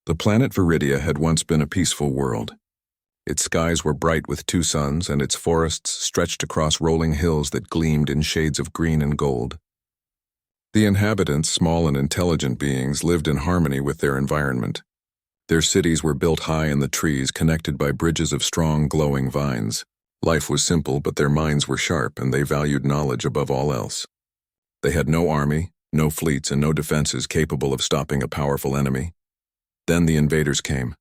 The planet Viridia had once been a peaceful world. Its skies were bright with two suns, and its forests stretched across rolling hills that gleamed in shades of green and gold. The inhabitants, small and intelligent beings, lived in harmony with their environment. Their cities were built high in the trees, connected by bridges of strong, glowing vines. Life was simple, but their minds were sharp, and they valued knowledge above all else. They had no army, no fleets, and no defenses capable of stopping a powerful enemy. Then the invaders came.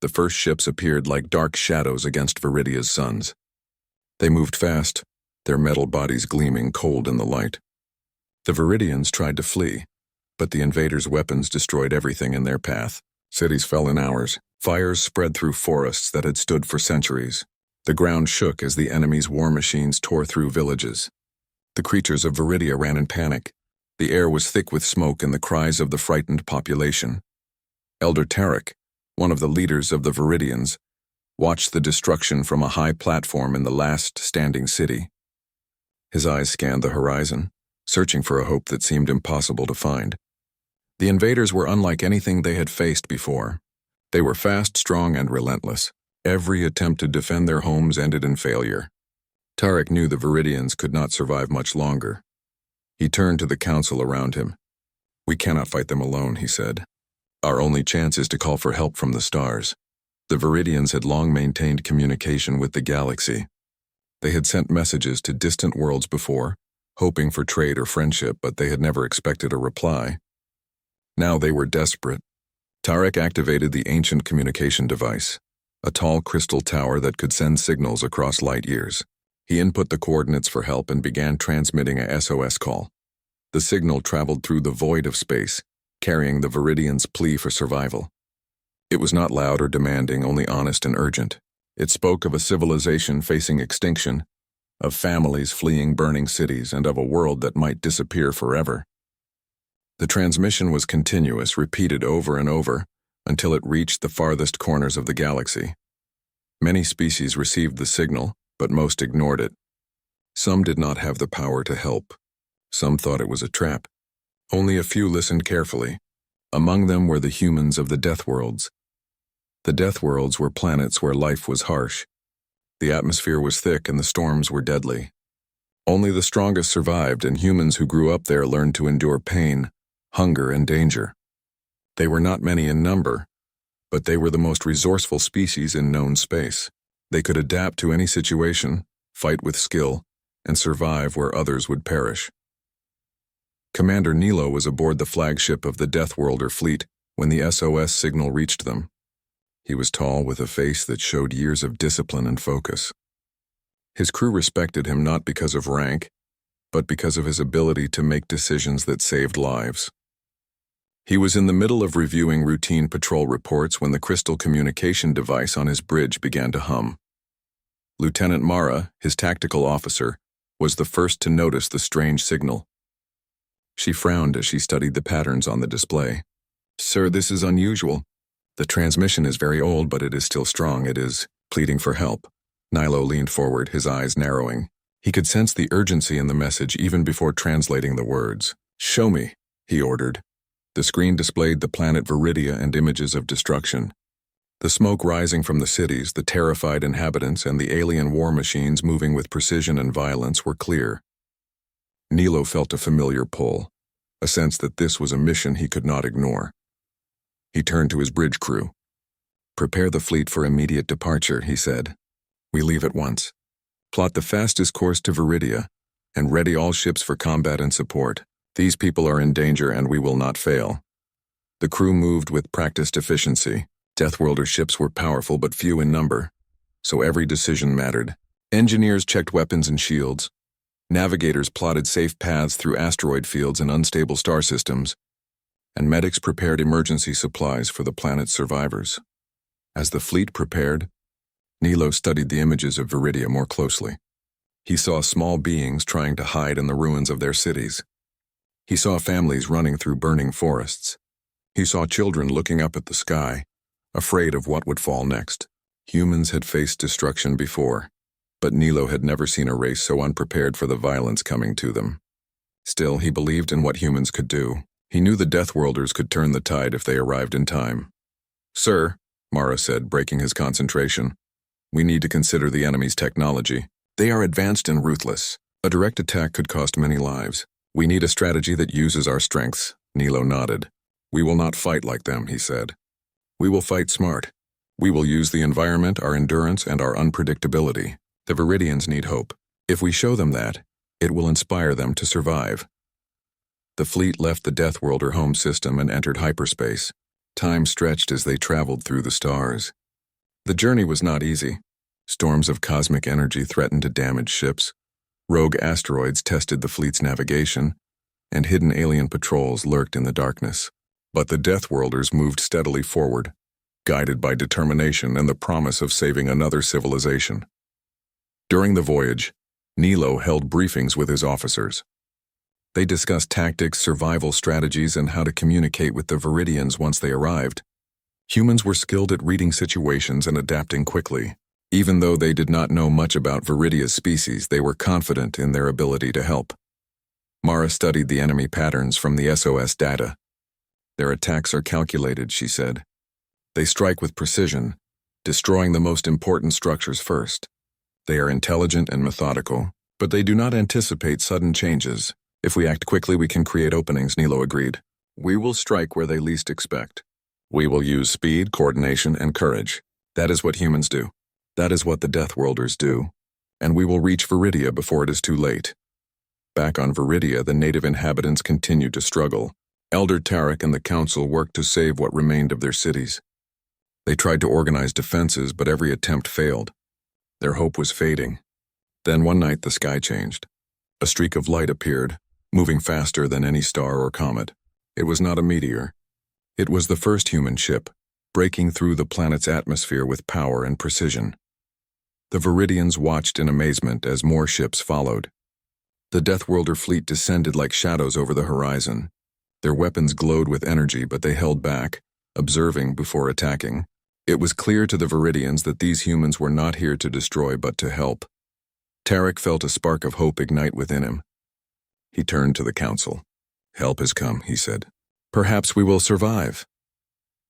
The first ships appeared like dark shadows against Viridia's suns. They moved fast, their metal bodies gleaming cold in the light. The Viridians tried to flee, but the invaders' weapons destroyed everything in their path. Cities fell in hours. Fires spread through forests that had stood for centuries. The ground shook as the enemy's war machines tore through villages. The creatures of Viridia ran in panic. The air was thick with smoke and the cries of the frightened population. Elder Tarek, one of the leaders of the Viridians, watched the destruction from a high platform in the last standing city. His eyes scanned the horizon, searching for a hope that seemed impossible to find. The invaders were unlike anything they had faced before. They were fast, strong, and relentless. Every attempt to defend their homes ended in failure. Tarek knew the Viridians could not survive much longer. He turned to the council around him. "We cannot fight them alone," he said. "Our only chance is to call for help from the stars." The Viridians had long maintained communication with the galaxy. They had sent messages to distant worlds before, hoping for trade or friendship, but they had never expected a reply. Now they were desperate. Tarek activated the ancient communication device, a tall crystal tower that could send signals across light years. He input the coordinates for help and began transmitting a SOS call. The signal traveled through the void of space, carrying the Viridians' plea for survival. It was not loud or demanding, only honest and urgent. It spoke of a civilization facing extinction, of families fleeing burning cities, and of a world that might disappear forever. The transmission was continuous, repeated over and over, until it reached the farthest corners of the galaxy. Many species received the signal, but most ignored it. Some did not have the power to help. Some thought it was a trap. Only a few listened carefully. Among them were the humans of the Deathworlds. The Deathworlds were planets where life was harsh. The atmosphere was thick and the storms were deadly. Only the strongest survived, and humans who grew up there learned to endure pain, hunger, and danger. They were not many in number, but they were the most resourceful species in known space. They could adapt to any situation, fight with skill, and survive where others would perish. Commander Nilo was aboard the flagship of the Deathworlder fleet when the SOS signal reached them. He was tall, with a face that showed years of discipline and focus. His crew respected him not because of rank, but because of his ability to make decisions that saved lives. He was in the middle of reviewing routine patrol reports when the crystal communication device on his bridge began to hum. Lieutenant Mara, his tactical officer, was the first to notice the strange signal. She frowned as she studied the patterns on the display. "Sir, this is unusual. The transmission is very old, but it is still strong. It is pleading for help." Nilo leaned forward, his eyes narrowing. He could sense the urgency in the message even before translating the words. "Show me," he ordered. The screen displayed the planet Viridia and images of destruction. The smoke rising from the cities, the terrified inhabitants, and the alien war machines moving with precision and violence were clear. Nilo felt a familiar pull, a sense that this was a mission he could not ignore. He turned to his bridge crew. "Prepare the fleet for immediate departure," he said. "We leave at once. Plot the fastest course to Viridia, and ready all ships for combat and support. These people are in danger and we will not fail." The crew moved with practiced efficiency. Deathworlder ships were powerful but few in number, so every decision mattered. Engineers checked weapons and shields. Navigators plotted safe paths through asteroid fields and unstable star systems, and medics prepared emergency supplies for the planet's survivors. As the fleet prepared, Nilo studied the images of Viridia more closely. He saw small beings trying to hide in the ruins of their cities. He saw families running through burning forests. He saw children looking up at the sky, afraid of what would fall next. Humans had faced destruction before, but Nilo had never seen a race so unprepared for the violence coming to them. Still, he believed in what humans could do. He knew the Deathworlders could turn the tide if they arrived in time. Sir, Mara said, breaking his concentration, we need to consider the enemy's technology. They are advanced and ruthless. A direct attack could cost many lives. We need a strategy that uses our strengths. Nilo nodded. We will not fight like them, he said. We will fight smart. We will use the environment, our endurance, and our unpredictability. The Viridians need hope. If we show them that, it will inspire them to survive. The fleet left the Deathworlder home system and entered hyperspace. Time stretched as they traveled through the stars. The journey was not easy. Storms of cosmic energy threatened to damage ships. Rogue asteroids tested the fleet's navigation, and hidden alien patrols lurked in the darkness. But the Deathworlders moved steadily forward, guided by determination and the promise of saving another civilization. During the voyage, Nilo held briefings with his officers. They discussed tactics, survival strategies, and how to communicate with the Viridians once they arrived. Humans were skilled at reading situations and adapting quickly. Even though they did not know much about Viridia's species, they were confident in their ability to help. Mara studied the enemy patterns from the SOS data. Their attacks are calculated, she said. They strike with precision, destroying the most important structures first. They are intelligent and methodical, but they do not anticipate sudden changes. If we act quickly, we can create openings, Nilo agreed. We will strike where they least expect. We will use speed, coordination, and courage. That is what humans do. That is what the Deathworlders do. And we will reach Viridia before it is too late. Back on Viridia, the native inhabitants continued to struggle. Elder Tarek and the council worked to save what remained of their cities. They tried to organize defenses, but every attempt failed. Their hope was fading. Then one night the sky changed. A streak of light appeared, moving faster than any star or comet. It was not a meteor. It was the first human ship, breaking through the planet's atmosphere with power and precision. The Viridians watched in amazement as more ships followed. The Deathworlder fleet descended like shadows over the horizon. Their weapons glowed with energy, but they held back, observing before attacking. It was clear to the Viridians that these humans were not here to destroy but to help. Tarek felt a spark of hope ignite within him. He turned to the council. Help has come, he said. Perhaps we will survive.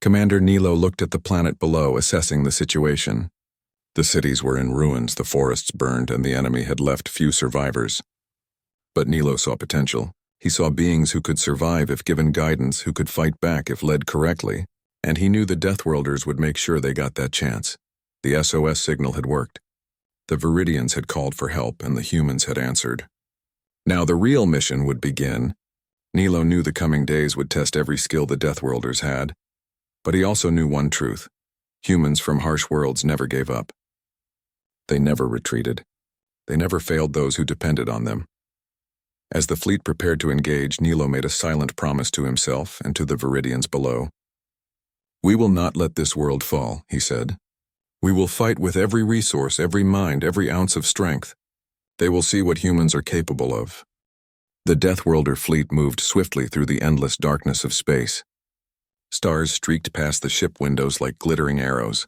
Commander Nilo looked at the planet below, assessing the situation. The cities were in ruins, the forests burned, and the enemy had left few survivors. But Nilo saw potential. He saw beings who could survive if given guidance, who could fight back if led correctly, and he knew the Deathworlders would make sure they got that chance. The SOS signal had worked. The Viridians had called for help, and the humans had answered. Now the real mission would begin. Nilo knew the coming days would test every skill the Deathworlders had, but he also knew one truth. Humans from harsh worlds never gave up. They never retreated. They never failed those who depended on them. As the fleet prepared to engage, Nilo made a silent promise to himself and to the Viridians below. We will not let this world fall, he said. We will fight with every resource, every mind, every ounce of strength. They will see what humans are capable of. The Deathworlder fleet moved swiftly through the endless darkness of space. Stars streaked past the ship windows like glittering arrows,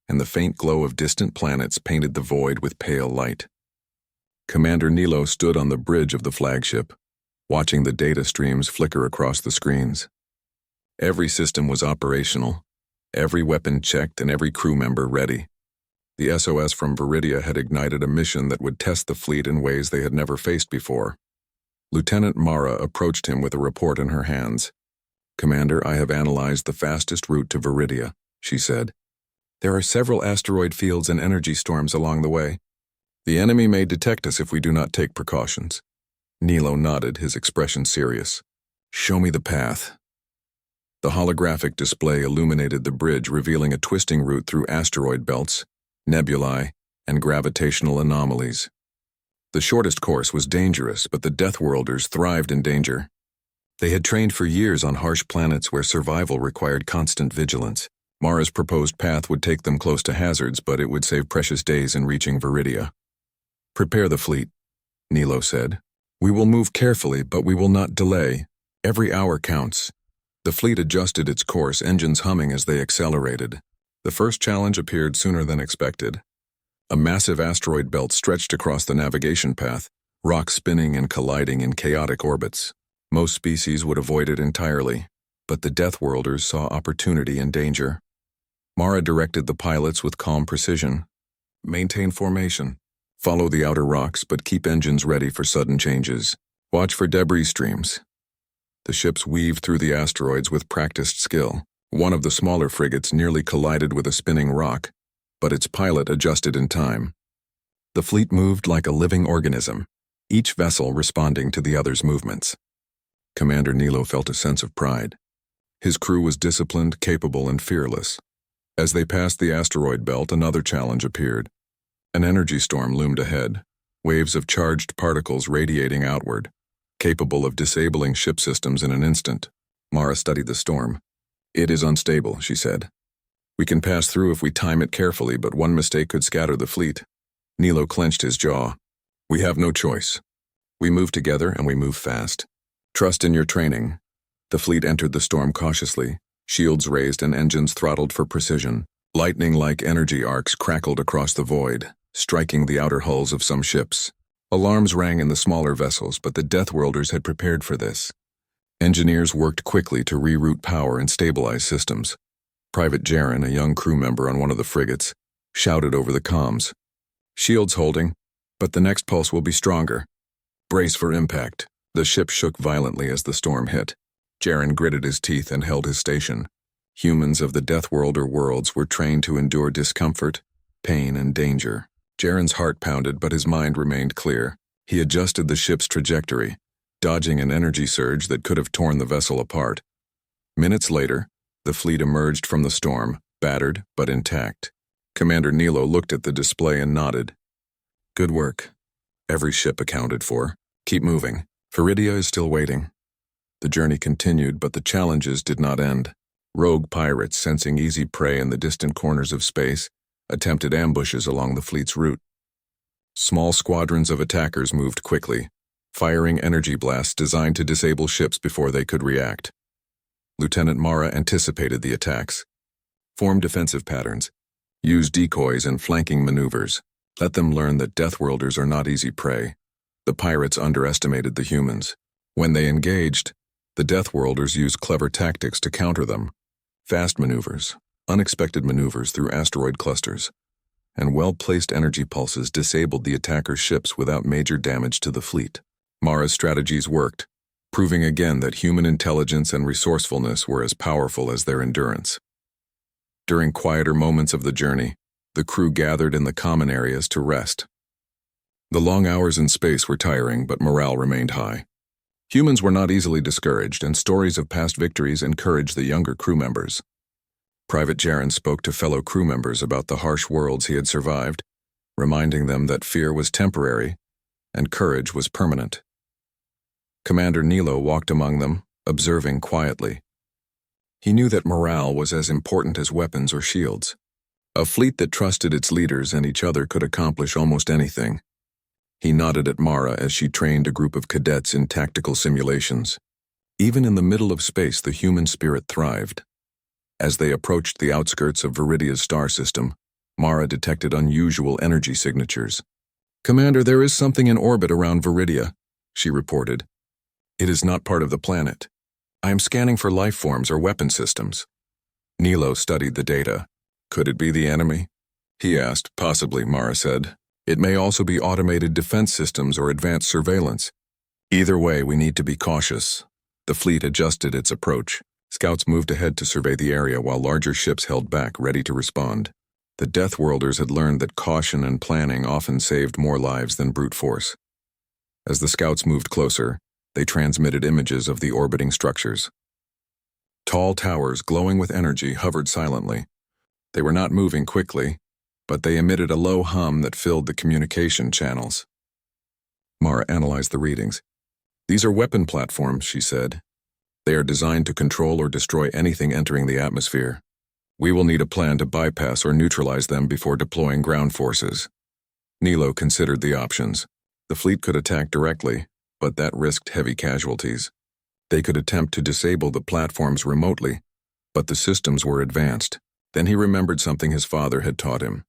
and the faint glow of distant planets painted the void with pale light. Commander Nilo stood on the bridge of the flagship, watching the data streams flicker across the screens. Every system was operational, every weapon checked, and every crew member ready. The SOS from Viridia had ignited a mission that would test the fleet in ways they had never faced before. Lieutenant Mara approached him with a report in her hands. Commander, I have analyzed the fastest route to Viridia, she said. There are several asteroid fields and energy storms along the way. The enemy may detect us if we do not take precautions. Nilo nodded, his expression serious. Show me the path. The holographic display illuminated the bridge, revealing a twisting route through asteroid belts, nebulae, and gravitational anomalies. The shortest course was dangerous, but the Deathworlders thrived in danger. They had trained for years on harsh planets where survival required constant vigilance. Mara's proposed path would take them close to hazards, but it would save precious days in reaching Viridia. Prepare the fleet, Nilo said. We will move carefully, but we will not delay. Every hour counts. The fleet adjusted its course, engines humming as they accelerated. The first challenge appeared sooner than expected. A massive asteroid belt stretched across the navigation path, rocks spinning and colliding in chaotic orbits. Most species would avoid it entirely, but the Deathworlders saw opportunity and danger. Mara directed the pilots with calm precision. Maintain formation. Follow the outer rocks, but keep engines ready for sudden changes. Watch for debris streams. The ships weaved through the asteroids with practiced skill. One of the smaller frigates nearly collided with a spinning rock, but its pilot adjusted in time. The fleet moved like a living organism, each vessel responding to the other's movements. Commander Nilo felt a sense of pride. His crew was disciplined, capable, and fearless. As they passed the asteroid belt, another challenge appeared. An energy storm loomed ahead, waves of charged particles radiating outward, capable of disabling ship systems in an instant. Mara studied the storm. "It is unstable," she said. "We can pass through if we time it carefully, but one mistake could scatter the fleet." Nilo clenched his jaw. "We have no choice. We move together and we move fast. Trust in your training." The fleet entered the storm cautiously, shields raised and engines throttled for precision. Lightning-like energy arcs crackled across the void, striking the outer hulls of some ships. Alarms rang in the smaller vessels, but the Deathworlders had prepared for this. Engineers worked quickly to reroute power and stabilize systems. Private Jaren, a young crew member on one of the frigates, shouted over the comms. "Shields holding, but the next pulse will be stronger. Brace for impact." The ship shook violently as the storm hit. Jaren gritted his teeth and held his station. Humans of the Deathworlder worlds were trained to endure discomfort, pain, and danger. Jaren's heart pounded, but his mind remained clear. He adjusted the ship's trajectory, dodging an energy surge that could have torn the vessel apart. Minutes later, the fleet emerged from the storm, battered but intact. Commander Nilo looked at the display and nodded. "Good work. Every ship accounted for. Keep moving. Viridia is still waiting." The journey continued, but the challenges did not end. Rogue pirates, sensing easy prey in the distant corners of space, attempted ambushes along the fleet's route. Small squadrons of attackers moved quickly, firing energy blasts designed to disable ships before they could react. Lieutenant Mara anticipated the attacks. Form defensive patterns. Use decoys and flanking maneuvers. Let them learn that Deathworlders are not easy prey. The pirates underestimated the humans. When they engaged, the Deathworlders used clever tactics to counter them. Fast maneuvers, unexpected maneuvers through asteroid clusters, and well-placed energy pulses disabled the attackers' ships without major damage to the fleet. Mara's strategies worked, proving again that human intelligence and resourcefulness were as powerful as their endurance. During quieter moments of the journey, the crew gathered in the common areas to rest. The long hours in space were tiring, but morale remained high. Humans were not easily discouraged, and stories of past victories encouraged the younger crew members. Private Jaren spoke to fellow crew members about the harsh worlds he had survived, reminding them that fear was temporary and courage was permanent. Commander Nilo walked among them, observing quietly. He knew that morale was as important as weapons or shields. A fleet that trusted its leaders and each other could accomplish almost anything. He nodded at Mara as she trained a group of cadets in tactical simulations. Even in the middle of space, the human spirit thrived. As they approached the outskirts of Viridia's star system, Mara detected unusual energy signatures. "Commander, there is something in orbit around Viridia," she reported. "It is not part of the planet. I am scanning for life forms or weapon systems." Nilo studied the data. "Could it be the enemy?" he asked. "Possibly," Mara said. "It may also be automated defense systems or advanced surveillance. Either way, we need to be cautious." The fleet adjusted its approach. Scouts moved ahead to survey the area while larger ships held back, ready to respond. The Deathworlders had learned that caution and planning often saved more lives than brute force. As the scouts moved closer, they transmitted images of the orbiting structures. Tall towers glowing with energy hovered silently. They were not moving quickly, but they emitted a low hum that filled the communication channels. Mara analyzed the readings. "These are weapon platforms," she said. "They are designed to control or destroy anything entering the atmosphere. We will need a plan to bypass or neutralize them before deploying ground forces." Nilo considered the options. The fleet could attack directly, but that risked heavy casualties. They could attempt to disable the platforms remotely, but the systems were advanced. Then he remembered something his father had taught him.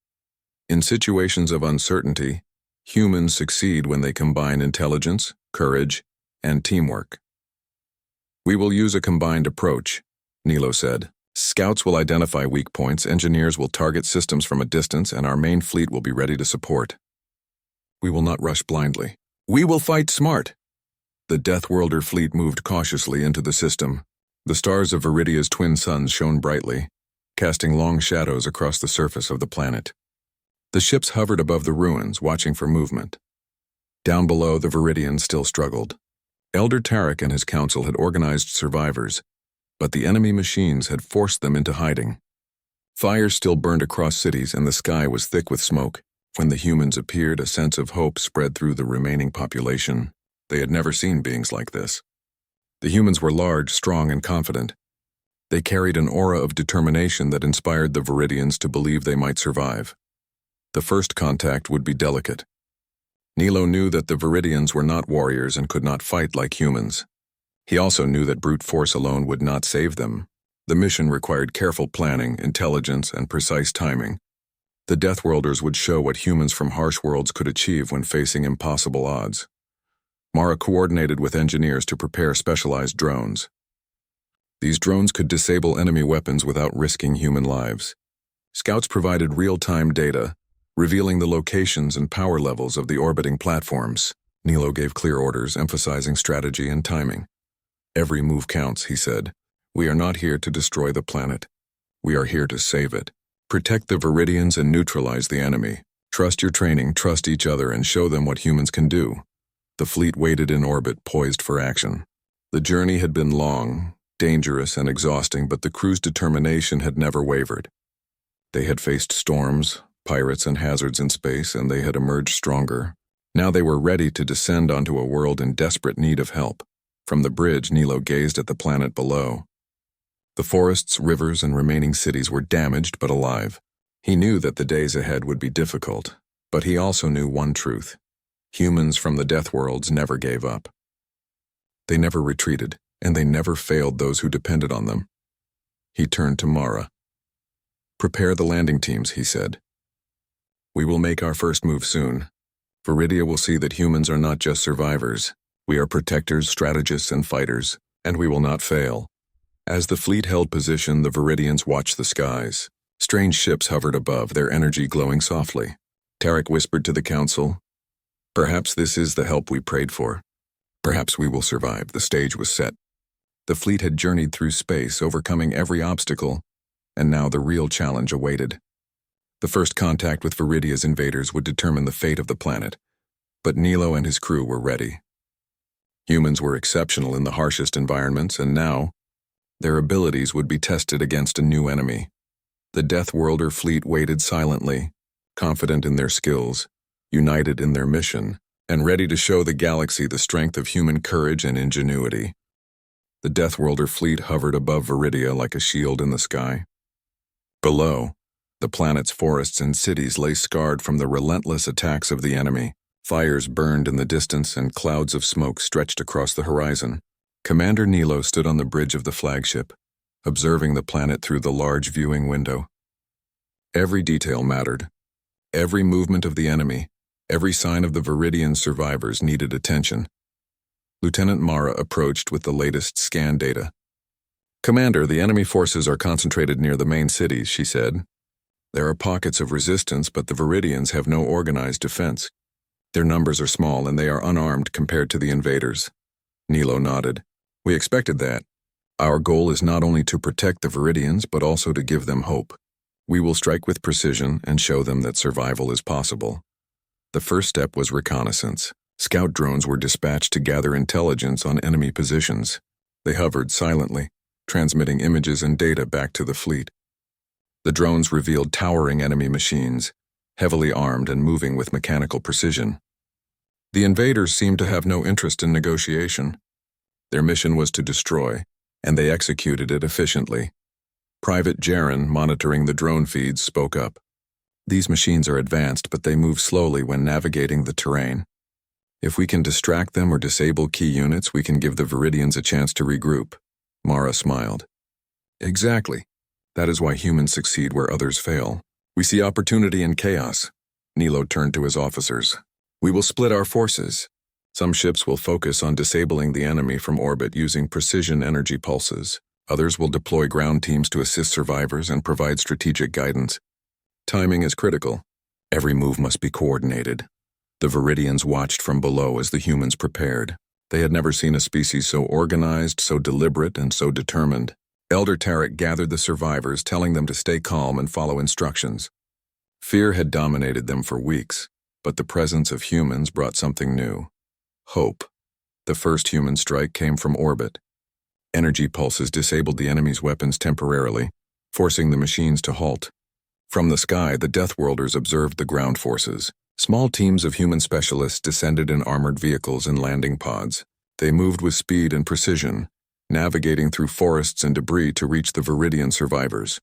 In situations of uncertainty, humans succeed when they combine intelligence, courage, and teamwork. "We will use a combined approach," Nilo said. Scouts will identify weak points, engineers will target systems from a distance, and our main fleet will be ready to support. We will not rush blindly. We will fight smart. The Deathworlder fleet moved cautiously into the system. The stars of Viridia's twin suns shone brightly, casting long shadows across the surface of the planet. The ships hovered above the ruins, watching for movement. Down below, the Viridians still struggled. Elder Tarek and his council had organized survivors, but the enemy machines had forced them into hiding. Fires still burned across cities, and the sky was thick with smoke. When the humans appeared, a sense of hope spread through the remaining population. They had never seen beings like this. The humans were large, strong, and confident. They carried an aura of determination that inspired the Viridians to believe they might survive. The first contact would be delicate. Nilo knew that the Viridians were not warriors and could not fight like humans. He also knew that brute force alone would not save them. The mission required careful planning, intelligence, and precise timing. The Deathworlders would show what humans from harsh worlds could achieve when facing impossible odds. Mara coordinated with engineers to prepare specialized drones. These drones could disable enemy weapons without risking human lives. Scouts provided real-time data, revealing the locations and power levels of the orbiting platforms. Nilo gave clear orders, emphasizing strategy and timing. Every move counts, he said. We are not here to destroy the planet. We are here to save it. Protect the Viridians and neutralize the enemy. Trust your training, trust each other, and show them what humans can do. The fleet waited in orbit, poised for action. The journey had been long, dangerous, and exhausting, but the crew's determination had never wavered. They had faced storms, pirates, and hazards in space, and they had emerged stronger. Now they were ready to descend onto a world in desperate need of help. From the bridge, Nilo gazed at the planet below. The forests, rivers, and remaining cities were damaged but alive. He knew that the days ahead would be difficult, but he also knew one truth. Humans from the death worlds never gave up. They never retreated, and they never failed those who depended on them. He turned to Mara. Prepare the landing teams, he said. We will make our first move soon. Viridia will see that humans are not just survivors. We are protectors, strategists, and fighters, and we will not fail. As the fleet held position, the Viridians watched the skies. Strange ships hovered above, their energy glowing softly. Tarek whispered to the council, "Perhaps this is the help we prayed for. Perhaps we will survive." The stage was set. The fleet had journeyed through space, overcoming every obstacle, and now the real challenge awaited. The first contact with Viridia's invaders would determine the fate of the planet, but Nilo and his crew were ready. Humans were exceptional in the harshest environments, and now, their abilities would be tested against a new enemy. The Deathworlder fleet waited silently, confident in their skills, united in their mission, and ready to show the galaxy the strength of human courage and ingenuity. The Deathworlder fleet hovered above Viridia like a shield in the sky. Below, the planet's forests and cities lay scarred from the relentless attacks of the enemy. Fires burned in the distance and clouds of smoke stretched across the horizon. Commander Nilo stood on the bridge of the flagship, observing the planet through the large viewing window. Every detail mattered. Every movement of the enemy, every sign of the Viridian survivors needed attention. Lieutenant Mara approached with the latest scan data. "Commander, the enemy forces are concentrated near the main cities," she said. "There are pockets of resistance, but the Viridians have no organized defense. Their numbers are small, and they are unarmed compared to the invaders." Nilo nodded. "We expected that. Our goal is not only to protect the Viridians, but also to give them hope. We will strike with precision and show them that survival is possible." The first step was reconnaissance. Scout drones were dispatched to gather intelligence on enemy positions. They hovered silently, transmitting images and data back to the fleet. The drones revealed towering enemy machines, heavily armed and moving with mechanical precision. The invaders seemed to have no interest in negotiation. Their mission was to destroy, and they executed it efficiently. Private Jaren, monitoring the drone feeds, spoke up. "These machines are advanced, but they move slowly when navigating the terrain. If we can distract them or disable key units, we can give the Viridians a chance to regroup." Mara smiled. "Exactly. That is why humans succeed where others fail. We see opportunity in chaos." Nilo turned to his officers. "We will split our forces. Some ships will focus on disabling the enemy from orbit using precision energy pulses. Others will deploy ground teams to assist survivors and provide strategic guidance. Timing is critical. Every move must be coordinated. The Viridians watched from below as the humans prepared. They had never seen a species so organized, so deliberate, and so determined. Elder Tarek gathered the survivors, telling them to stay calm and follow instructions. Fear had dominated them for weeks, but the presence of humans brought something new. Hope. The first human strike came from orbit. Energy pulses disabled the enemy's weapons temporarily, forcing the machines to halt. From the sky, the Deathworlders observed the ground forces. Small teams of human specialists descended in armored vehicles and landing pods. They moved with speed and precision, navigating through forests and debris to reach the Viridian survivors.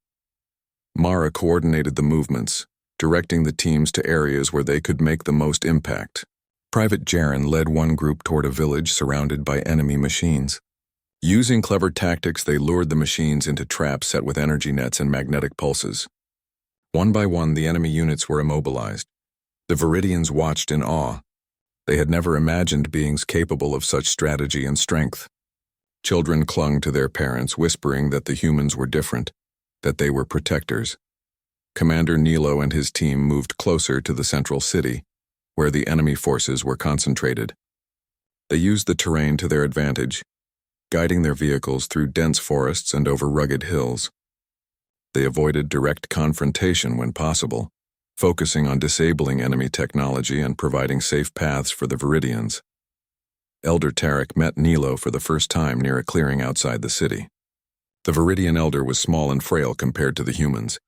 Mara coordinated the movements, directing the teams to areas where they could make the most impact. Private Jaren led one group toward a village surrounded by enemy machines. Using clever tactics, they lured the machines into traps set with energy nets and magnetic pulses. One by one, the enemy units were immobilized. The Viridians watched in awe. They had never imagined beings capable of such strategy and strength. Children clung to their parents, whispering that the humans were different, that they were protectors. Commander Nilo and his team moved closer to the central city, where the enemy forces were concentrated. They used the terrain to their advantage, guiding their vehicles through dense forests and over rugged hills. They avoided direct confrontation when possible, focusing on disabling enemy technology and providing safe paths for the Viridians. Elder Tarek met Nilo for the first time near a clearing outside the city. The Viridian elder was small and frail compared to the humans,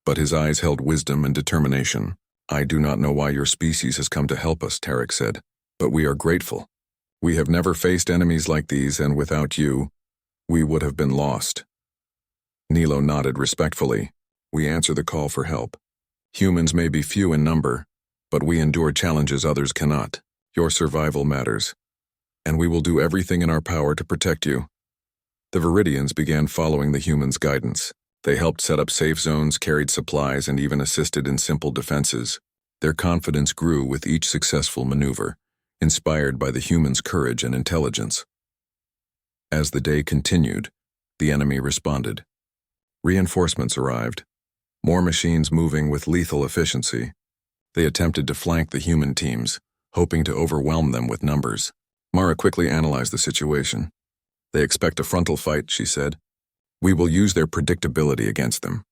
but his eyes held wisdom and determination. "I do not know why your species has come to help us," Tarek said, "but we are grateful. We have never faced enemies like these, and without you, we would have been lost." Nilo nodded respectfully. "We answer the call for help. Humans may be few in number, but we endure challenges others cannot. Your survival matters, and we will do everything in our power to protect you." The Viridians began following the humans' guidance. They helped set up safe zones, carried supplies, and even assisted in simple defenses. Their confidence grew with each successful maneuver, inspired by the humans' courage and intelligence. As the day continued, the enemy responded. Reinforcements arrived, more machines moving with lethal efficiency. They attempted to flank the human teams, hoping to overwhelm them with numbers. Mara quickly analyzed the situation. "They expect a frontal fight," she said. "We will use their predictability against them."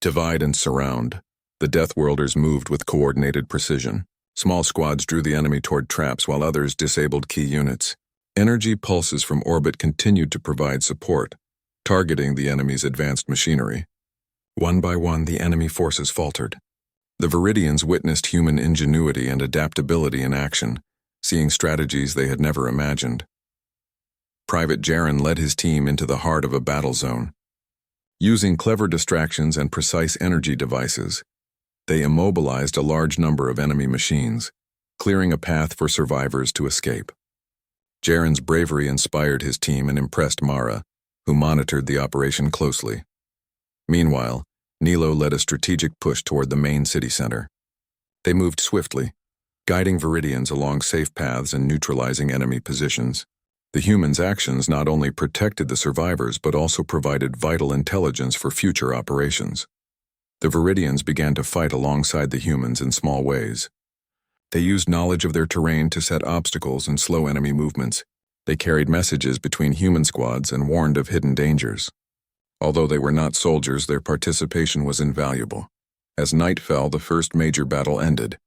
Divide and surround. The Deathworlders moved with coordinated precision. Small squads drew the enemy toward traps while others disabled key units. Energy pulses from orbit continued to provide support, targeting the enemy's advanced machinery. One by one, the enemy forces faltered. The Viridians witnessed human ingenuity and adaptability in action, seeing strategies they had never imagined. Private Jaren led his team into the heart of a battle zone. Using clever distractions and precise energy devices, they immobilized a large number of enemy machines, clearing a path for survivors to escape. Jaren's bravery inspired his team and impressed Mara, who monitored the operation closely. Meanwhile, Nilo led a strategic push toward the main city center. They moved swiftly, guiding Viridians along safe paths and neutralizing enemy positions. The humans' actions not only protected the survivors but also provided vital intelligence for future operations. The Viridians began to fight alongside the humans in small ways. They used knowledge of their terrain to set obstacles and slow enemy movements. They carried messages between human squads and warned of hidden dangers. Although they were not soldiers, their participation was invaluable. As night fell, the first major battle ended.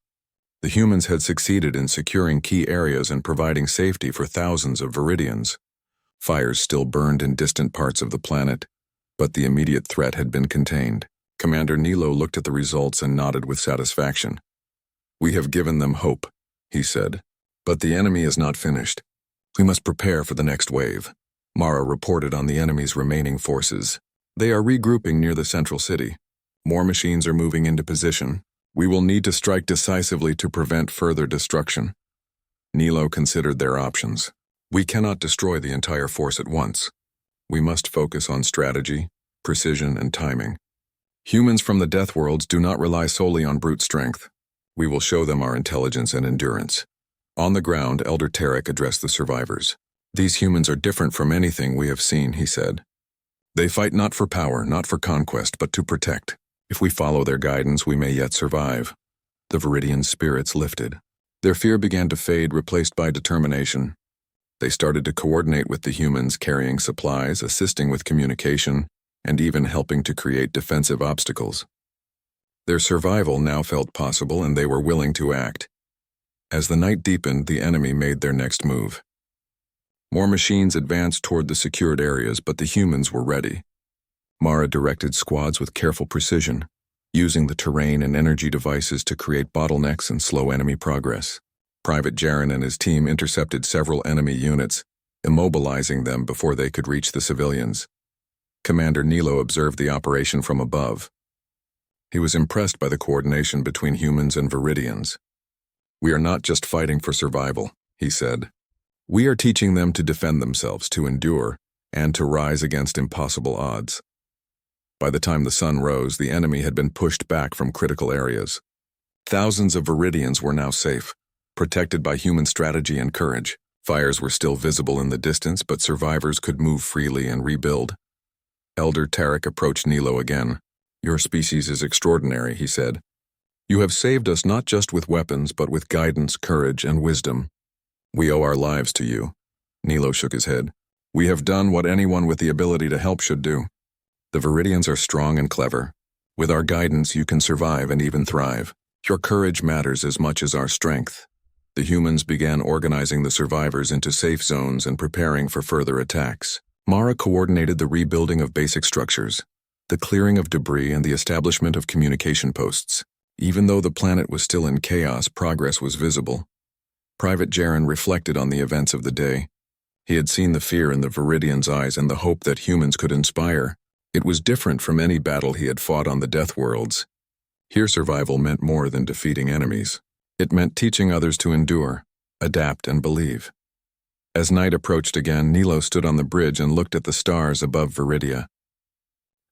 The humans had succeeded in securing key areas and providing safety for thousands of Viridians. Fires still burned in distant parts of the planet, but the immediate threat had been contained. Commander Nilo looked at the results and nodded with satisfaction. "We have given them hope," he said. "But the enemy is not finished. We must prepare for the next wave." Mara reported on the enemy's remaining forces. "They are regrouping near the central city. More machines are moving into position. We will need to strike decisively to prevent further destruction." Nilo considered their options. "We cannot destroy the entire force at once. We must focus on strategy, precision, and timing. Humans from the Death Worlds do not rely solely on brute strength. We will show them our intelligence and endurance." On the ground, Elder Tarek addressed the survivors. "These humans are different from anything we have seen," he said. They fight not for power, not for conquest, but to protect. If we follow their guidance, we may yet survive. The Viridian spirits lifted. Their fear began to fade, replaced by determination. They started to coordinate with the humans, carrying supplies, assisting with communication, and even helping to create defensive obstacles. Their survival now felt possible, and they were willing to act. As the night deepened, the enemy made their next move. More machines advanced toward the secured areas, but the humans were ready. Mara directed squads with careful precision, using the terrain and energy devices to create bottlenecks and slow enemy progress. Private Jaren and his team intercepted several enemy units, immobilizing them before they could reach the civilians. Commander Nilo observed the operation from above. He was impressed by the coordination between humans and Viridians. "We are not just fighting for survival," he said. "We are teaching them to defend themselves, to endure, and to rise against impossible odds." By the time the sun rose, the enemy had been pushed back from critical areas. Thousands of Viridians were now safe, protected by human strategy and courage. Fires were still visible in the distance, but survivors could move freely and rebuild. Elder Tarek approached Nilo again. "Your species is extraordinary," he said. "You have saved us not just with weapons, but with guidance, courage, and wisdom. We owe our lives to you." Nilo shook his head. "We have done what anyone with the ability to help should do. The Viridians are strong and clever. With our guidance, you can survive and even thrive. Your courage matters as much as our strength." The humans began organizing the survivors into safe zones and preparing for further attacks. Mara coordinated the rebuilding of basic structures, the clearing of debris, and the establishment of communication posts. Even though the planet was still in chaos, progress was visible. Private Jaren reflected on the events of the day. He had seen the fear in the Viridians' eyes and the hope that humans could inspire. It was different from any battle he had fought on the Deathworlds. Here survival meant more than defeating enemies. It meant teaching others to endure, adapt, and believe. As night approached again, Nilo stood on the bridge and looked at the stars above Viridia.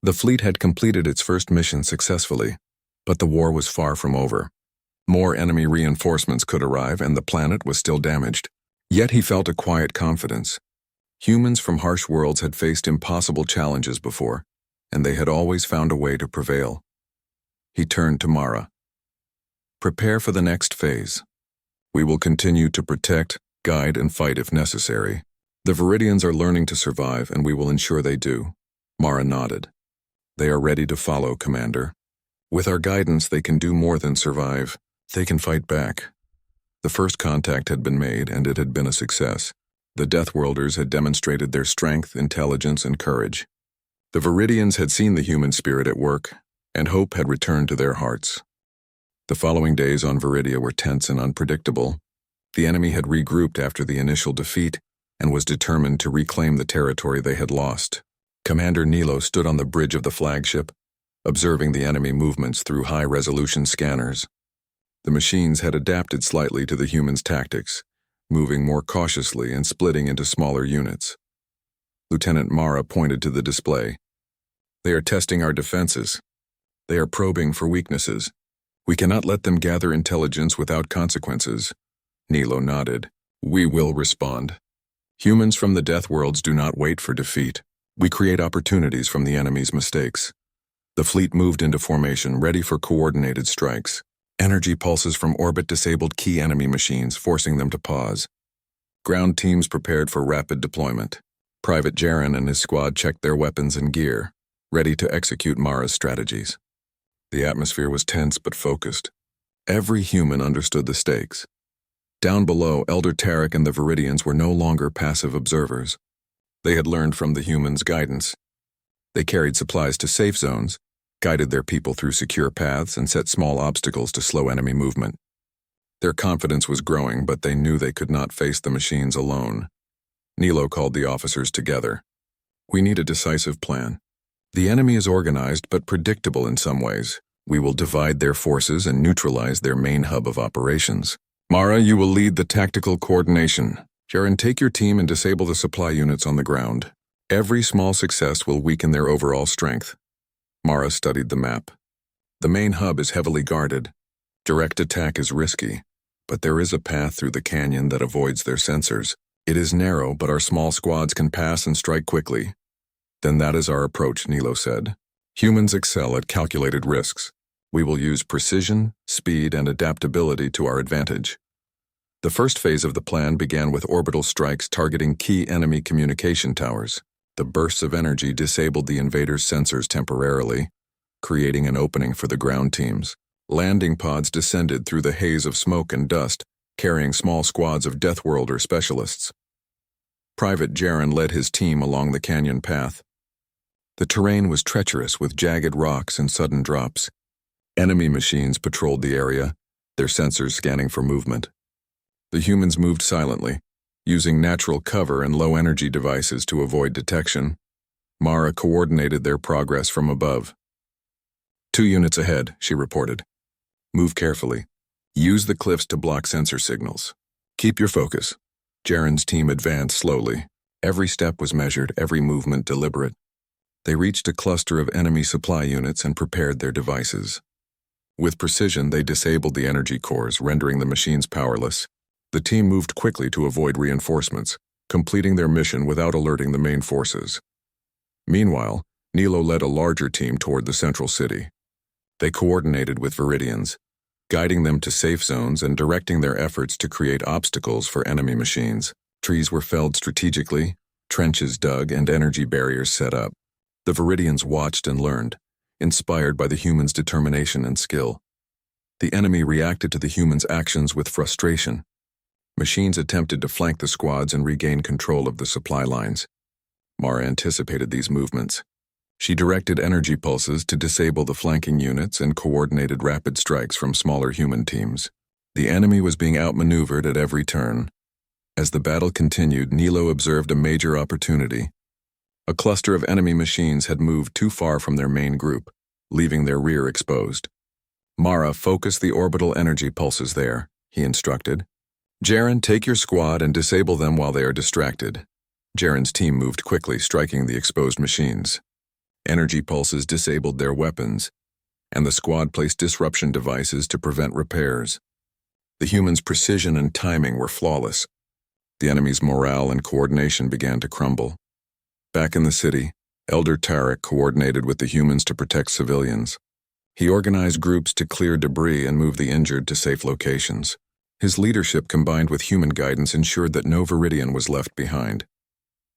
The fleet had completed its first mission successfully, but the war was far from over. More enemy reinforcements could arrive, and the planet was still damaged. Yet he felt a quiet confidence. Humans from harsh worlds had faced impossible challenges before, and they had always found a way to prevail. He turned to Mara. "Prepare for the next phase. We will continue to protect, guide, and fight if necessary. The Viridians are learning to survive, and we will ensure they do." Mara nodded. "They are ready to follow, Commander. With our guidance, they can do more than survive. They can fight back." The first contact had been made, and it had been a success. The Deathworlders had demonstrated their strength, intelligence, and courage. The Viridians had seen the human spirit at work, and hope had returned to their hearts. The following days on Viridia were tense and unpredictable. The enemy had regrouped after the initial defeat and was determined to reclaim the territory they had lost. Commander Nilo stood on the bridge of the flagship, observing the enemy movements through high-resolution scanners. The machines had adapted slightly to the humans' tactics, moving more cautiously and splitting into smaller units. Lieutenant Mara pointed to the display. "They are testing our defenses. They are probing for weaknesses. We cannot let them gather intelligence without consequences." Nilo nodded. "We will respond. Humans from the Deathworlds do not wait for defeat. We create opportunities from the enemy's mistakes." The fleet moved into formation, ready for coordinated strikes. Energy pulses from orbit disabled key enemy machines, forcing them to pause. Ground teams prepared for rapid deployment. Private Jaren and his squad checked their weapons and gear, ready to execute Mara's strategies. The atmosphere was tense but focused. Every human understood the stakes. Down below, Elder Tarek and the Viridians were no longer passive observers. They had learned from the humans' guidance. They carried supplies to safe zones, guided their people through secure paths, and set small obstacles to slow enemy movement. Their confidence was growing, but they knew they could not face the machines alone. Nilo called the officers together. "We need a decisive plan. The enemy is organized but predictable in some ways. We will divide their forces and neutralize their main hub of operations. Mara, you will lead the tactical coordination. Jaren, take your team and disable the supply units on the ground. Every small success will weaken their overall strength." Mara studied the map. The main hub is heavily guarded. Direct attack is risky, but there is a path through the canyon that avoids their sensors. It is narrow, but our small squads can pass and strike quickly. Then that is our approach, Nilo said. Humans excel at calculated risks. We will use precision, speed, and adaptability to our advantage. The first phase of the plan began with orbital strikes targeting key enemy communication towers. The bursts of energy disabled the invaders' sensors temporarily, creating an opening for the ground teams. Landing pods descended through the haze of smoke and dust, carrying small squads of Deathworlder specialists. Private Jaren led his team along the canyon path. The terrain was treacherous with jagged rocks and sudden drops. Enemy machines patrolled the area, their sensors scanning for movement. The humans moved silently, using natural cover and low-energy devices to avoid detection. Mara coordinated their progress from above. 2 units ahead, she reported. Move carefully. Use the cliffs to block sensor signals. Keep your focus. Jaren's team advanced slowly. Every step was measured, every movement deliberate. They reached a cluster of enemy supply units and prepared their devices. With precision, they disabled the energy cores, rendering the machines powerless. The team moved quickly to avoid reinforcements, completing their mission without alerting the main forces. Meanwhile, Nilo led a larger team toward the central city. They coordinated with Viridians, guiding them to safe zones and directing their efforts to create obstacles for enemy machines. Trees were felled strategically, trenches dug, and energy barriers set up. The Viridians watched and learned, inspired by the humans' determination and skill. The enemy reacted to the humans' actions with frustration. Machines attempted to flank the squads and regain control of the supply lines. Mara anticipated these movements. She directed energy pulses to disable the flanking units and coordinated rapid strikes from smaller human teams. The enemy was being outmaneuvered at every turn. As the battle continued, Nilo observed a major opportunity. A cluster of enemy machines had moved too far from their main group, leaving their rear exposed. Mara, focus the orbital energy pulses there, he instructed. Jaren, take your squad and disable them while they are distracted. Jaren's team moved quickly, striking the exposed machines. Energy pulses disabled their weapons, and the squad placed disruption devices to prevent repairs. The humans' precision and timing were flawless. The enemy's morale and coordination began to crumble. Back in the city, Elder Tarek coordinated with the humans to protect civilians. He organized groups to clear debris and move the injured to safe locations. His leadership, combined with human guidance, ensured that no Viridian was left behind.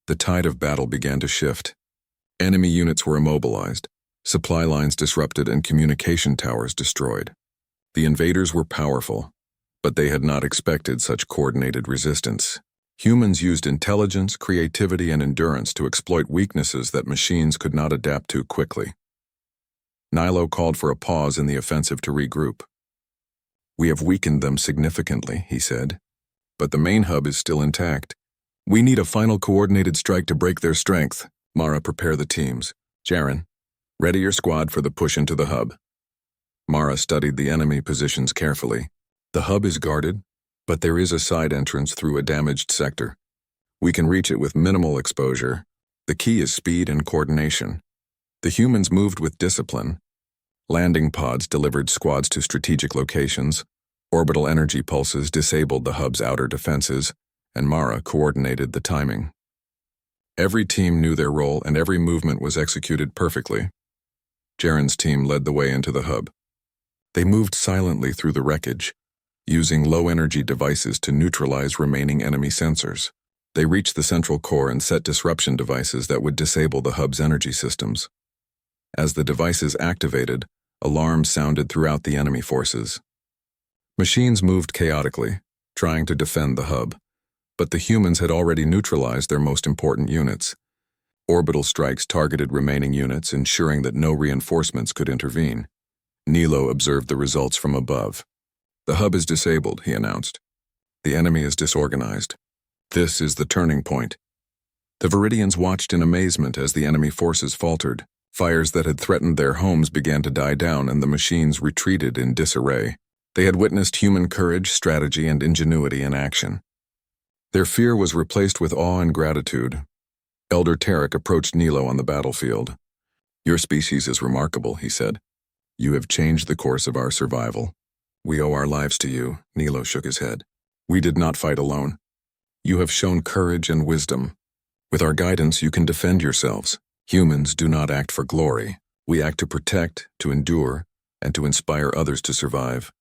The tide of battle began to shift. Enemy units were immobilized, supply lines disrupted, and communication towers destroyed. The invaders were powerful, but they had not expected such coordinated resistance. Humans used intelligence, creativity, and endurance to exploit weaknesses that machines could not adapt to quickly. Nilo called for a pause in the offensive to regroup. We have weakened them significantly, he said, but the main hub is still intact. We need a final coordinated strike to break their strength. Mara, prepare the teams. Jaren, ready your squad for the push into the hub. Mara studied the enemy positions carefully. The hub is guarded, but there is a side entrance through a damaged sector. We can reach it with minimal exposure. The key is speed and coordination. The humans moved with discipline. Landing pods delivered squads to strategic locations. Orbital energy pulses disabled the hub's outer defenses, and Mara coordinated the timing. Every team knew their role, and every movement was executed perfectly. Jaren's team led the way into the hub. They moved silently through the wreckage, using low-energy devices to neutralize remaining enemy sensors. They reached the central core and set disruption devices that would disable the hub's energy systems. As the devices activated, alarms sounded throughout the enemy forces. Machines moved chaotically, trying to defend the hub, but the humans had already neutralized their most important units. Orbital strikes targeted remaining units, ensuring that no reinforcements could intervene. Nilo observed the results from above. The hub is disabled, he announced. The enemy is disorganized. This is the turning point. The Viridians watched in amazement as the enemy forces faltered. Fires that had threatened their homes began to die down, and the machines retreated in disarray. They had witnessed human courage, strategy, and ingenuity in action. Their fear was replaced with awe and gratitude. Elder Tarek approached Nilo on the battlefield. Your species is remarkable, he said. You have changed the course of our survival. We owe our lives to you, Nilo shook his head. We did not fight alone. You have shown courage and wisdom. With our guidance, you can defend yourselves. Humans do not act for glory. We act to protect, to endure, and to inspire others to survive.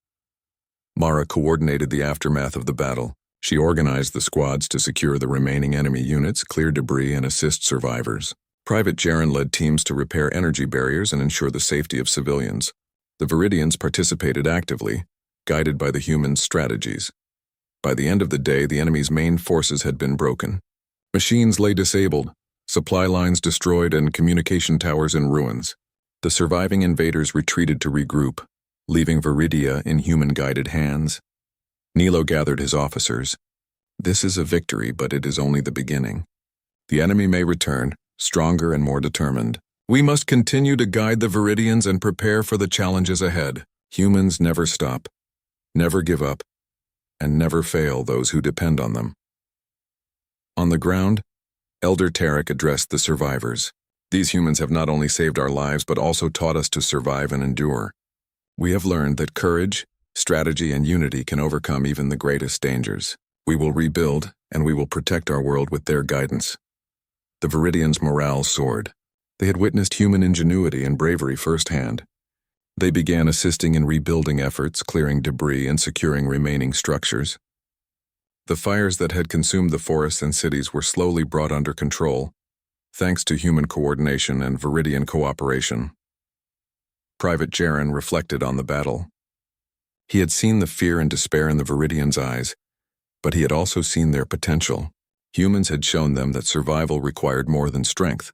Mara coordinated the aftermath of the battle. She organized the squads to secure the remaining enemy units, clear debris, and assist survivors. Private Jaren led teams to repair energy barriers and ensure the safety of civilians. The Viridians participated actively, guided by the humans' strategies. By the end of the day, the enemy's main forces had been broken. Machines lay disabled, supply lines destroyed, and communication towers in ruins. The surviving invaders retreated to regroup, leaving Viridia in human-guided hands. Nilo gathered his officers. This is a victory, but it is only the beginning. The enemy may return, stronger and more determined. We must continue to guide the Viridians and prepare for the challenges ahead. Humans never stop, never give up, and never fail those who depend on them. On the ground, Elder Tarek addressed the survivors. These humans have not only saved our lives but also taught us to survive and endure. We have learned that courage, strategy, and unity can overcome even the greatest dangers. We will rebuild, and we will protect our world with their guidance. The Viridians' morale soared. They had witnessed human ingenuity and bravery firsthand. They began assisting in rebuilding efforts, clearing debris, and securing remaining structures. The fires that had consumed the forests and cities were slowly brought under control, thanks to human coordination and Viridian cooperation. Private Jaren reflected on the battle. He had seen the fear and despair in the Viridians' eyes, but he had also seen their potential. Humans had shown them that survival required more than strength.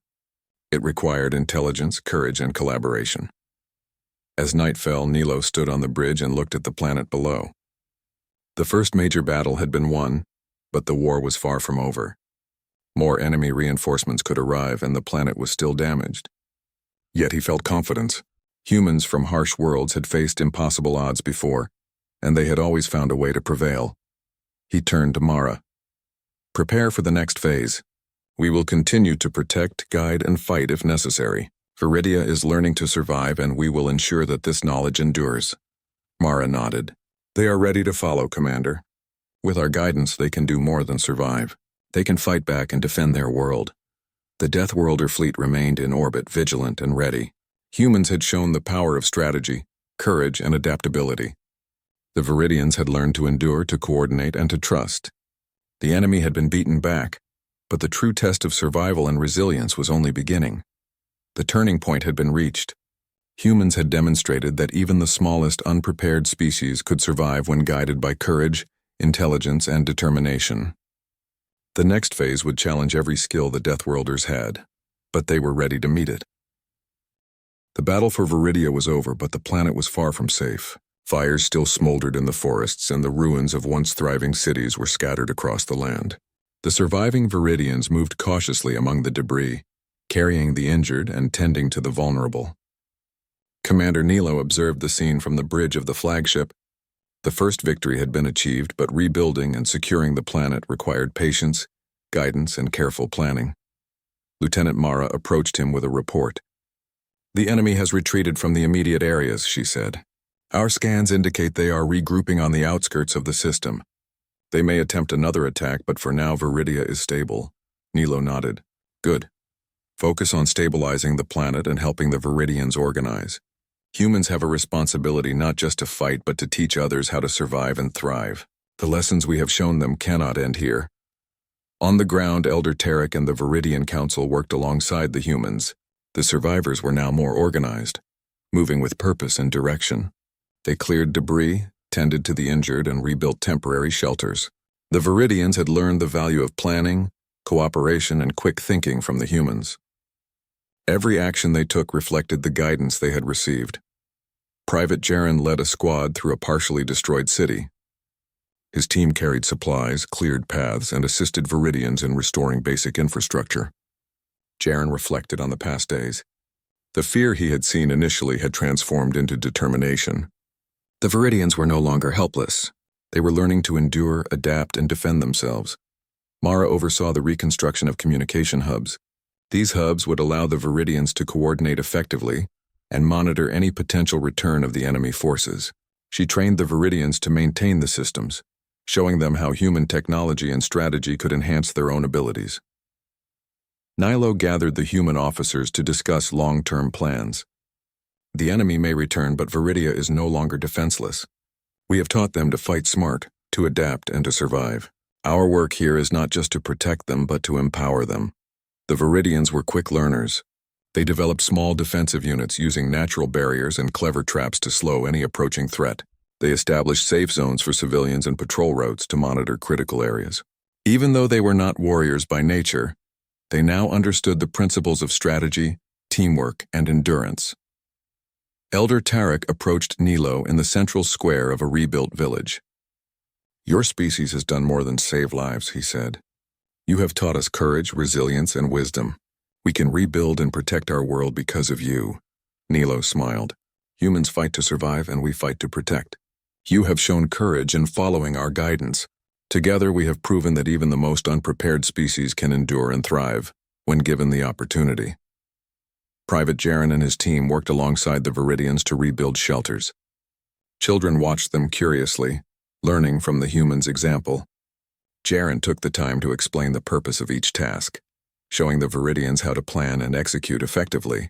It required intelligence, courage, and collaboration. As night fell, Nilo stood on the bridge and looked at the planet below. The first major battle had been won, but the war was far from over. More enemy reinforcements could arrive, and the planet was still damaged. Yet he felt confidence. Humans from harsh worlds had faced impossible odds before, and they had always found a way to prevail. He turned to Mara. Prepare for the next phase. We will continue to protect, guide, and fight if necessary. Viridia is learning to survive, and we will ensure that this knowledge endures. Mara nodded. They are ready to follow, Commander. With our guidance, they can do more than survive. They can fight back and defend their world. The Deathworlder fleet remained in orbit, vigilant and ready. Humans had shown the power of strategy, courage, and adaptability. The Viridians had learned to endure, to coordinate, and to trust. The enemy had been beaten back, but the true test of survival and resilience was only beginning. The turning point had been reached. Humans had demonstrated that even the smallest unprepared species could survive when guided by courage, intelligence, and determination. The next phase would challenge every skill the Deathworlders had, but they were ready to meet it. The battle for Viridia was over, but the planet was far from safe. Fires still smoldered in the forests, and the ruins of once thriving cities were scattered across the land. The surviving Viridians moved cautiously among the debris, carrying the injured and tending to the vulnerable. Commander Nilo observed the scene from the bridge of the flagship. The first victory had been achieved, but rebuilding and securing the planet required patience, guidance, and careful planning. Lieutenant Mara approached him with a report. The enemy has retreated from the immediate areas, she said. Our scans indicate they are regrouping on the outskirts of the system. They may attempt another attack, but for now Viridia is stable. Nilo nodded. Good. Focus on stabilizing the planet and helping the Viridians organize. Humans have a responsibility not just to fight, but to teach others how to survive and thrive. The lessons we have shown them cannot end here. On the ground, Elder Tarek and the Viridian Council worked alongside the humans. The survivors were now more organized, moving with purpose and direction. They cleared debris, tended to the injured, and rebuilt temporary shelters. The Viridians had learned the value of planning, cooperation, and quick thinking from the humans. Every action they took reflected the guidance they had received. Private Jaren led a squad through a partially destroyed city. His team carried supplies, cleared paths, and assisted Viridians in restoring basic infrastructure. Jaren reflected on the past days. The fear he had seen initially had transformed into determination. The Viridians were no longer helpless. They were learning to endure, adapt, and defend themselves. Mara oversaw the reconstruction of communication hubs. These hubs would allow the Viridians to coordinate effectively and monitor any potential return of the enemy forces. She trained the Viridians to maintain the systems, showing them how human technology and strategy could enhance their own abilities. Nilo gathered the human officers to discuss long-term plans. The enemy may return, but Viridia is no longer defenseless. We have taught them to fight smart, to adapt, and to survive. Our work here is not just to protect them, but to empower them. The Viridians were quick learners. They developed small defensive units using natural barriers and clever traps to slow any approaching threat. They established safe zones for civilians and patrol routes to monitor critical areas. Even though they were not warriors by nature, they now understood the principles of strategy, teamwork, and endurance. Elder Tarek approached Nilo in the central square of a rebuilt village. "Your species has done more than save lives," he said. "You have taught us courage, resilience, and wisdom. We can rebuild and protect our world because of you." Nilo smiled. "Humans fight to survive, and we fight to protect. You have shown courage in following our guidance. Together we have proven that even the most unprepared species can endure and thrive when given the opportunity." Private Jaren and his team worked alongside the Viridians to rebuild shelters. Children watched them curiously, learning from the humans' example. Jaren took the time to explain the purpose of each task, showing the Viridians how to plan and execute effectively.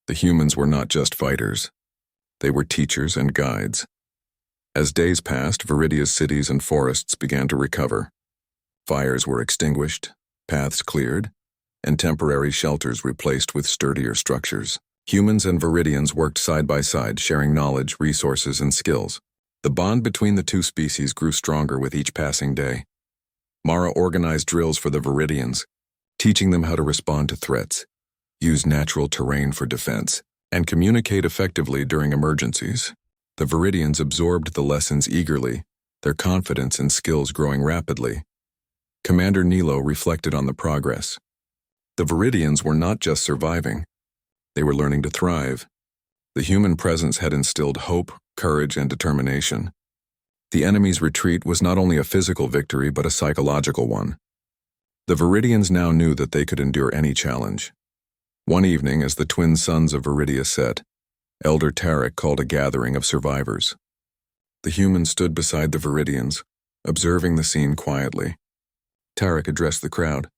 The humans were not just fighters. They were teachers and guides. As days passed, Viridia's cities and forests began to recover. Fires were extinguished, paths cleared, and temporary shelters replaced with sturdier structures. Humans and Viridians worked side by side, sharing knowledge, resources, and skills. The bond between the two species grew stronger with each passing day. Mara organized drills for the Viridians, teaching them how to respond to threats, use natural terrain for defense, and communicate effectively during emergencies. The Viridians absorbed the lessons eagerly, their confidence and skills growing rapidly. Commander Nilo reflected on the progress. The Viridians were not just surviving. They were learning to thrive. The human presence had instilled hope, courage, and determination. The enemy's retreat was not only a physical victory, but a psychological one. The Viridians now knew that they could endure any challenge. One evening, as the twin suns of Viridia set, Elder Tarek called a gathering of survivors. The humans stood beside the Viridians, observing the scene quietly. Tarek addressed the crowd.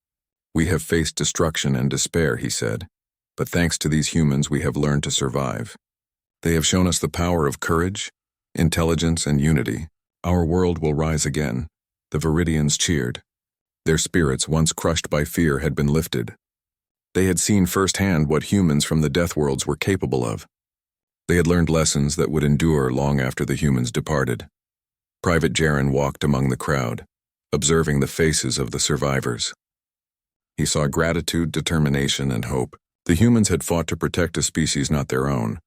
"We have faced destruction and despair," he said, "but thanks to these humans we have learned to survive. They have shown us the power of courage, intelligence, and unity. Our world will rise again." The Viridians cheered. Their spirits, once crushed by fear, had been lifted. They had seen firsthand what humans from the Deathworlds were capable of. They had learned lessons that would endure long after the humans departed. Private Jaren walked among the crowd, observing the faces of the survivors. He saw gratitude, determination, and hope. The humans had fought to protect a species not their own,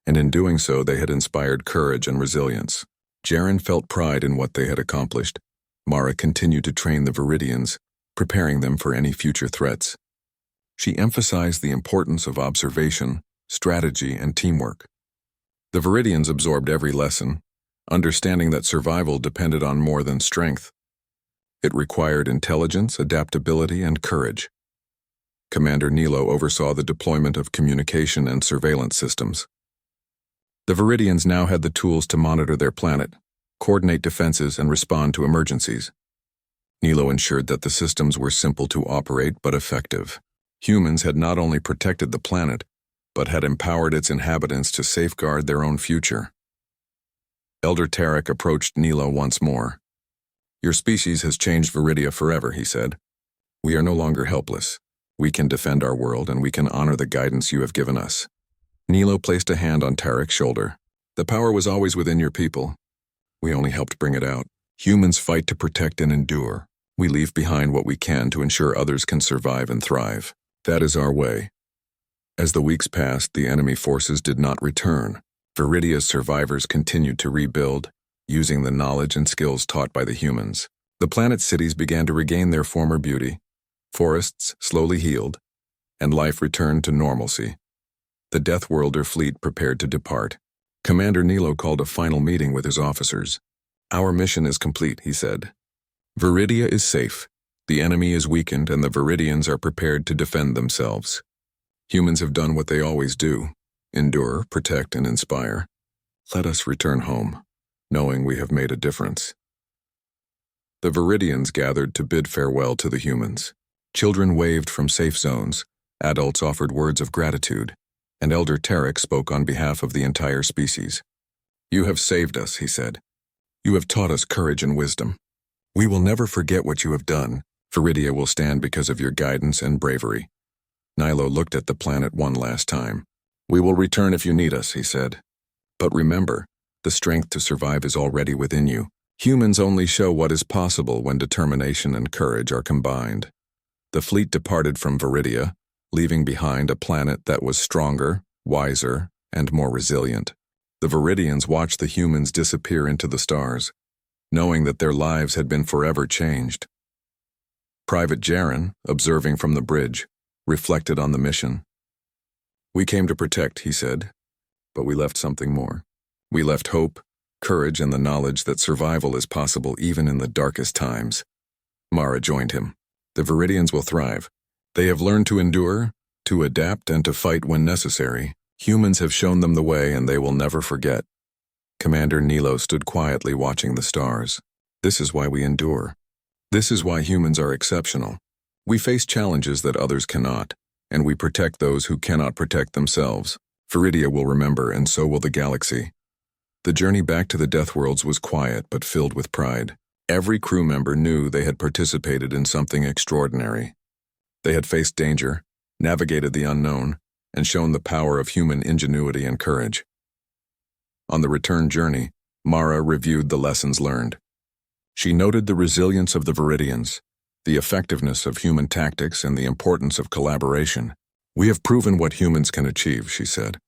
and in doing so they had inspired courage and resilience. Jaren felt pride in what they had accomplished. Mara continued to train the Viridians, preparing them for any future threats. She emphasized the importance of observation, strategy, and teamwork. The Viridians absorbed every lesson, understanding that survival depended on more than strength. It required intelligence, adaptability, and courage. Commander Nilo oversaw the deployment of communication and surveillance systems. The Viridians now had the tools to monitor their planet, coordinate defenses, and respond to emergencies. Nilo ensured that the systems were simple to operate but effective. Humans had not only protected the planet, but had empowered its inhabitants to safeguard their own future. Elder Tarek approached Nilo once more. "Your species has changed Viridia forever," he said. "We are no longer helpless. We can defend our world, and we can honor the guidance you have given us." Nilo placed a hand on Tarek's shoulder. "The power was always within your people. We only helped bring it out. Humans fight to protect and endure. We leave behind what we can to ensure others can survive and thrive. That is our way." As the weeks passed, the enemy forces did not return. Viridia's survivors continued to rebuild, using the knowledge and skills taught by the humans. The planet's cities began to regain their former beauty, forests slowly healed, and life returned to normalcy. The Deathworlder fleet prepared to depart. Commander Nilo called a final meeting with his officers. "Our mission is complete," he said. "Viridia is safe, the enemy is weakened, and the Viridians are prepared to defend themselves. Humans have done what they always do: endure, protect, and inspire. Let us return home, knowing we have made a difference." The Viridians gathered to bid farewell to the humans. Children waved from safe zones, adults offered words of gratitude, and Elder Tarek spoke on behalf of the entire species. "You have saved us," he said. "You have taught us courage and wisdom. We will never forget what you have done. Viridia will stand because of your guidance and bravery." Nilo looked at the planet one last time. "We will return if you need us," he said. "But remember, the strength to survive is already within you. Humans only show what is possible when determination and courage are combined." The fleet departed from Viridia, leaving behind a planet that was stronger, wiser, and more resilient. The Viridians watched the humans disappear into the stars, knowing that their lives had been forever changed. Private Jaren, observing from the bridge, reflected on the mission. "We came to protect," he said, "but we left something more. We left hope, courage, and the knowledge that survival is possible even in the darkest times." Mara joined him. "The Viridians will thrive. They have learned to endure, to adapt, and to fight when necessary. Humans have shown them the way, and they will never forget." Commander Nilo stood quietly watching the stars. "This is why we endure. This is why humans are exceptional. We face challenges that others cannot, and we protect those who cannot protect themselves. Viridia will remember, and so will the galaxy." The journey back to the Deathworlds was quiet but filled with pride. Every crew member knew they had participated in something extraordinary. They had faced danger, navigated the unknown, and shown the power of human ingenuity and courage. On the return journey, Mara reviewed the lessons learned. She noted the resilience of the Viridians, the effectiveness of human tactics, and the importance of collaboration. "We have proven what humans can achieve," she said.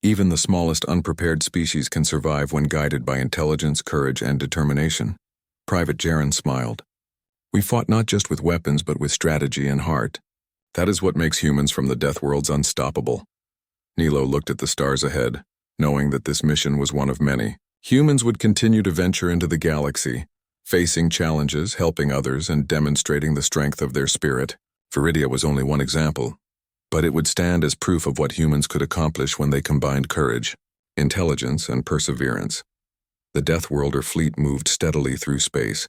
"Even the smallest unprepared species can survive when guided by intelligence, courage, and determination." Private Jaren smiled. "We fought not just with weapons but with strategy and heart. That is what makes humans from the Deathworlds unstoppable." Nilo looked at the stars ahead, knowing that this mission was one of many. Humans would continue to venture into the galaxy, facing challenges, helping others, and demonstrating the strength of their spirit. Viridia was only one example, but it would stand as proof of what humans could accomplish when they combined courage, intelligence, and perseverance. The Deathworlder fleet moved steadily through space,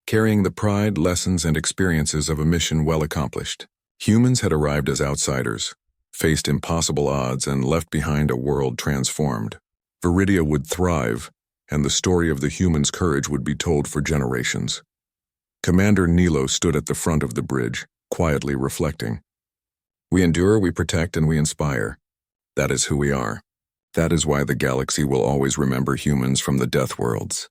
carrying the pride, lessons, and experiences of a mission well accomplished. Humans had arrived as outsiders, faced impossible odds, and left behind a world transformed. Viridia would thrive, and the story of the humans' courage would be told for generations. Commander Nilo stood at the front of the bridge, quietly reflecting. "We endure, we protect, and we inspire. That is who we are. That is why the galaxy will always remember humans from the Deathworlds."